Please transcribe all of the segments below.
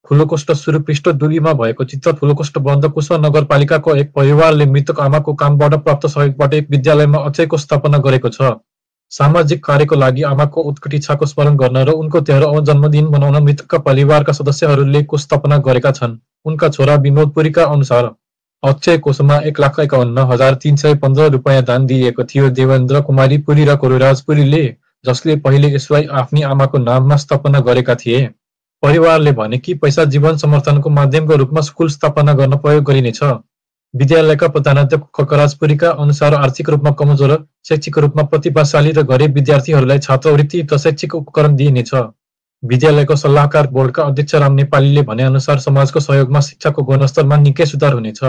ठुलोकोष्ट सुरु पृष्ठ दूरीमा भएको चित्र ठुलोकोष्ट बन्द कुशवा नगरपालिकाको एक परिवारले मृतक आमाको कामबाट प्राप्त सहयोगबाट एक विद्यालयमा अचेको स्थापना गरेको छ। सामाजिक कार्यको लागि आमाको उत्कट इच्छाको स्मरण गर्न र उनको 13औं जन्मदिन मनाउन मृतकका परिवारका सदस्यहरूले को स्थापना गरेका छन्। उनका छोरा विनोद पुरीका अनुसार अक्षय कोषमा 1,51,315 रुपैयाँ दान दिइएको थियो। देवेन्द्र कुमारी पुरी र कोरुराज पुरीले जसले पहिले यसलाई आफ्नी आमाको नाममा स्थापना गरेका थिए। परिवारले भने कि पैसा जीवन समर्थनको माध्यमको रूपमा स्कुल स्थापना गर्न प्रयोग गरिनेछ। विद्यालयका प्रधानाध्यापक खकराज पुरीका अनुसार आर्थिक रूपमा कमजोर, शैक्षिक रूपमा प्रतिभाशाली र गरिब विद्यार्थीहरूलाई छात्रवृत्ति र शैक्षिक उपकरण दिइनेछ। विद्यालयको सल्लाहकार बोर्डका अध्यक्ष राम नेपालीले भने अनुसार समाजको सहयोगमा शिक्षाको गुणस्तरमा निकै सुधार हुनेछ।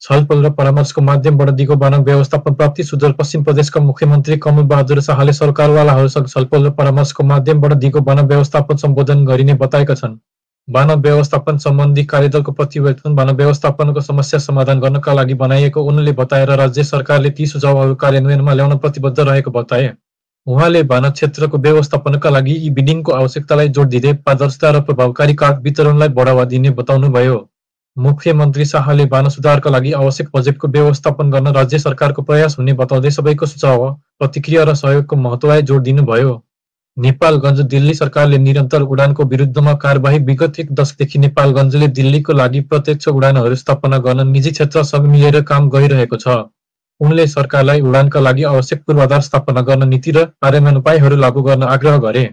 छलफल र परामर्शको माध्यमबाट दिगो मानव व्यवस्थापन प्राप्ति सुदूरपश्चिम प्रदेशका मुख्यमन्त्री कमल बहादुर शाहले सरकारवालाहरूसँग छलफल र परामर्शको माध्यमबाट दिगो मानव व्यवस्थापन सम्बोधन गरिने बताएका छन्। मानव व्यवस्थापन सम्बन्धी कार्यदलको प्रतिवेदन मानव व्यवस्थापनको समस्या समाधान गर्नका लागि बनाइएको उनले बताएर राज्य सरकारले ती सुझावहरू कार्यान्वयनमा ल्याउन प्रतिबद्ध रहेको बताए। उहाँले मानव क्षेत्रको व्यवस्थापनका लागि यी बिल्डिङको आवश्यकतालाई जोड दिँदै पारदर्शिता र प्रभावकारी कार्ड वितरणलाई बढावा दिने बताउनुभयो। मुख्यमन्त्री शाहले मानव सुधारका लागि आवश्यक बजेटको व्यवस्थापन गर्न राज्य सरकारको प्रयास हुने बताउँदै सबैको सुझाव, प्रतिक्रिया र सहयोगको महत्त्वलाई जोड दिनुभयो। नेपालगञ्ज दिल्ली सरकारले निरन्तर उडानको विरुद्धमा कारबाही विगत 1 दशकदेखि नेपालगञ्जले दिल्लीको लागि प्रत्यक्ष उडानहरू स्थापना गर्न निजी क्षेत्रसँग मिलेर काम गरिरहेको छ। उनले सरकारलाई उडानका लागि आवश्यक पूर्वाधार स्थापना गर्न नीति र कार्यान्वयन उपायहरू लागू गर्न आग्रह गरे।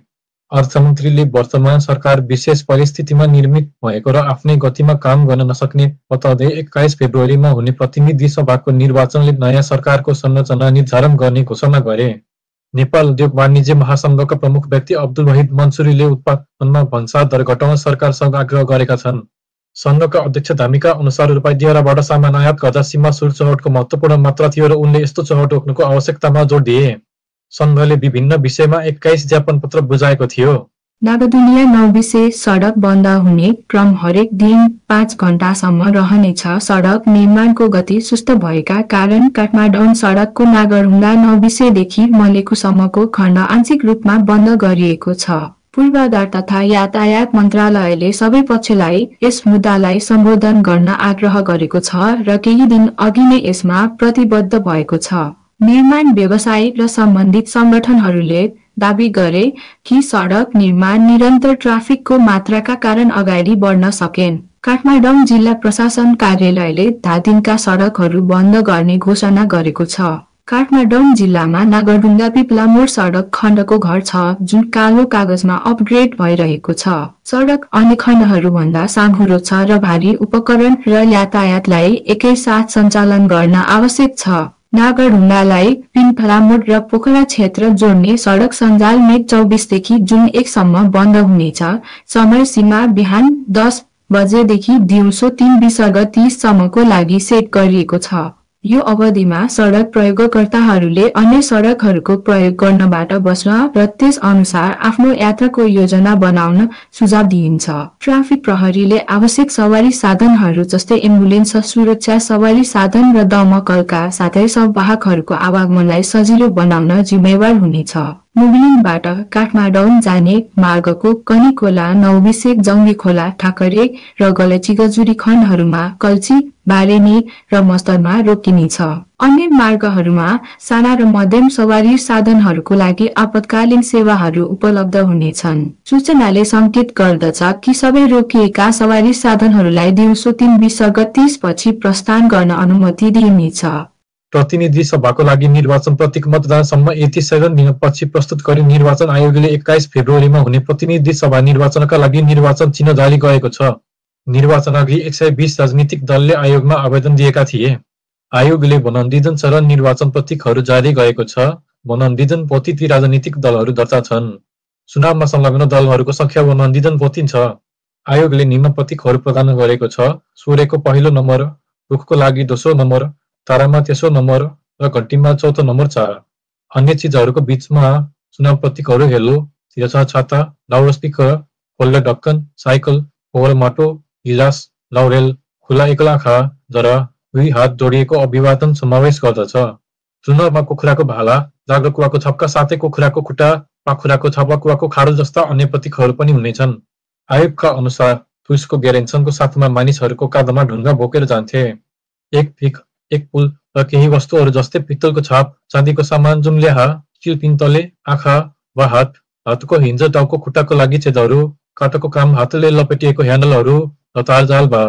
अर्थमन्त्रीले वर्तमान सरकार विशेष परिस्थितिमा निर्मित भएको र आफ्नै गतिमा काम गर्न नसक्ने बताउँदै 21 फेब्रुअरीमा हुने प्रतिनिधि सभाको निर्वाचनले नयाँ सरकारको संरचना निर्धारण गर्ने घोषणा गरे। नेपाल उद्योग वाणिज्य महासंघका प्रमुख व्यक्ति अब्दुल वहिद मन्सुरीले उत्पादनमा भन्सार दर घटाउन सरकारसँग आग्रह गरेका छन्। संघका अध्यक्ष धामीका अनुसार रुपैयाँबाट सामान आयात गर्दा सीमा शुल्क चौहटको महत्त्वपूर्ण मात्रा थियो र उनले यस्तो चौहट रोक्नुको आवश्यकतामा जोड दिए। संघले विभिन्न विषयमा 21 ज्ञापन पत्र बुझाएको थियो। नागरदुनिया नौबिसे सडक बन्द हुने क्रम हरेक दिन 5 घण्टासम्म रहनेछ। सडक निर्माणको गति सुस्त भएका कारण काठमाडौँ सडकको नागरहुँडा नौबिसेदेखि मलेखुसम्मको खण्ड आंशिक रूपमा बन्द गरिएको छ। पूर्वाधार तथा यातायात मन्त्रालयले सबै पक्षलाई यस मुद्दालाई सम्बोधन गर्न आग्रह गरेको छ र केही दिन अघि नै यसमा प्रतिबद्ध भएको छ। निर्माण व्यवसायी र सम्बन्धित संगठनहरूले दाबी गरे कि सडक निर्माण निरन्तर ट्राफिकको मात्राका कारण अगाडि बढ्न सकेन। काठमाडौँ जिल्ला प्रशासन कार्यालयले धादिङका सडकहरू बन्द गर्ने घोषणा गरेको छ। काठमाडौँ जिल्लामा नागरढुङ्गा पिपलामोड सडक खण्डको घर छ जुन कालो कागजमा अपग्रेड भइरहेको छ। सडक अन्य खण्डहरूभन्दा साँघुरो छ र भारी उपकरण र यातायातलाई एकैसाथ सञ्चालन गर्न आवश्यक छ। नागरढुङ्गालाई पिपलामोड र पोखरा क्षेत्र जोड्ने सडक सञ्जाल मे 24 देखि जुन 1 सम्म बन्द हुनेछ। समय सीमा बिहान 10 बजेदेखि दिउँसो 3:30 सम्मको लागि सेट गरिएको छ। यो अवधिमा सडक प्रयोगकर्ताहरूले अन्य सडकहरूको प्रयोग गर्नबाट बच्न र त्यस अनुसार आफ्नो यात्राको योजना बनाउन सुझाव दिइन्छ। ट्राफिक प्रहरीले आवश्यक सवारी साधनहरू जस्तै एम्बुलेन्स, सुरक्षा सवारी साधन र दमकलका साथै वाहकहरूको आवागमनलाई सजिलो बनाउन जिम्मेवार हुनेछ। मुगलिङबाट काठमाडौँ जाने मार्गको कनीखोला, नौबिसे, जङ्गी खोला, ठाकरे र गलेची गजुरी खण्डहरूमा कल्ची, बारेनी र मस्तरमा रोकिनेछ। अन्य मार्गहरूमा साना र मध्यम सवारी साधनहरूको लागि आपतकालीन सेवाहरू उपलब्ध हुनेछन्। सूचनाले संकेत गर्दछ कि सबै रोकिएका सवारी साधनहरूलाई दिउँसो 3:30 पछि प्रस्थान गर्न अनुमति दिइनेछ। प्रतिनिधि सभाको लागि निर्वाचन प्रतीक मतदानसम्म 87 दिनपछि प्रस्तुत गरी निर्वाचन आयोगले 21 फेब्रुअरीमा हुने प्रतिनिधि सभा निर्वाचनका लागि निर्वाचन चिन्ह जारी गरेको छ। निर्वाचन अघि 120 राजनीतिक दलले आयोगमा आवेदन दिएका थिए। आयोगले वनन्दिजन चरण निर्वाचन प्रतीकहरू जारी गरेको छ। वनन्दिजन पोथी ती राजनीतिक दलहरू दर्ता छन्। चुनावमा संलग्न दलहरूको संख्या वनन्दिजन पोथी छ। आयोगले निम्न प्रतीकहरू प्रदान गरेको छ। सूर्यको पहिलो नम्बर, रुखको लागि दोस्रो नम्बर, तारामा तेस्रो नम्बर र घण्टीमा चौथो नम्बर 4। अन्य चिजहरूको बीचमा चुनाव प्रतीकहरू हेलो, तिरछा छाता, लाउड स्पिकर, खोल्ने ढक्कन, साइकल, पोहल माटो, गिलास, लाउरेल, खुला एकल आँखा, जरा, 2 हात जोडिएको अभिवादन समावेश गर्दछ। चुनावमा कुखुराको भाला, जाग्रो कुवाको छप्का साथै कुखुराको खुट्टा, पाखुराको छापा, कुवाको खाडल जस्ता अन्य प्रतीकहरू पनि हुनेछन्। आयोगका अनुसार पुलिसको ग्यारेन्सनको साथमा मानिसहरूको काँधमा ढुङ्गा बोकेर जान्थे। एक भिख, एक पुल र केही वस्तुहरू जस्तै पित्तलको छाप, चाँदीको सामान जुन ल्याहा, किल पिन्तले, आँखा वा हात, हातको हिन्ज, टाउको खुट्टाको लागि छेदहरू, काठको काम, हातले लपेटिएको ह्यान्डलहरू र तारजाल भा